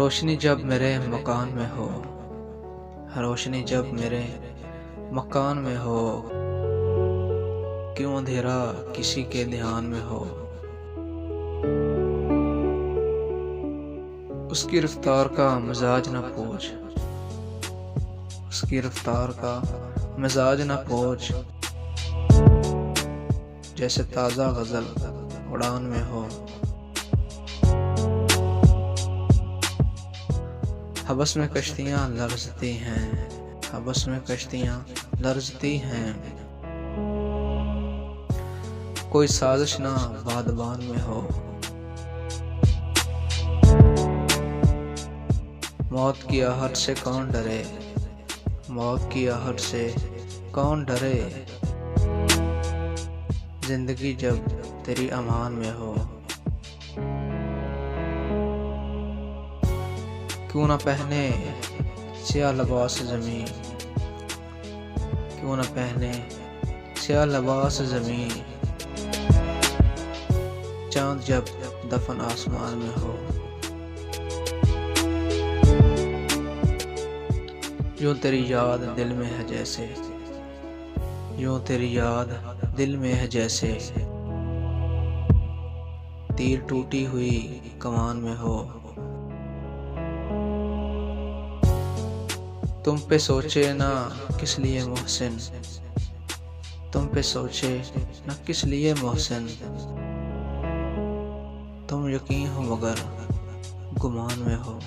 रोशनी जब मेरे मकान में हो, रोशनी जब मेरे मकान में हो, क्यों अंधेरा किसी के ध्यान में हो। उसकी रफ्तार का मिजाज न पूछ, उसकी रफ्तार का मिजाज न पूछ, जैसे ताज़ा गज़ल उड़ान में हो। हवस में कश्तियाँ लरज़ती हैं, हवस में कश्तियाँ लरज़ती हैं, कोई साजिश ना बादबान में हो। मौत की आहट से कौन डरे, मौत की आहट से कौन डरे, जिंदगी जब तेरी अमान में हो। क्यों न पहने स्याह लिबास ज़मीं, क्यों न पहने स्याह लिबास ज़मीं, चाँद जब दफन आसमान में हो। यूं तेरी याद दिल में है जैसे, यूं तेरी याद दिल में है जैसे, तीर टूटी हुई कमान में हो। तुम पे सोचे ना किस लिए मोहसिन, तुम पे सोचे ना किस लिए मोहसिन, तुम यकीन हो मगर गुमान में हो।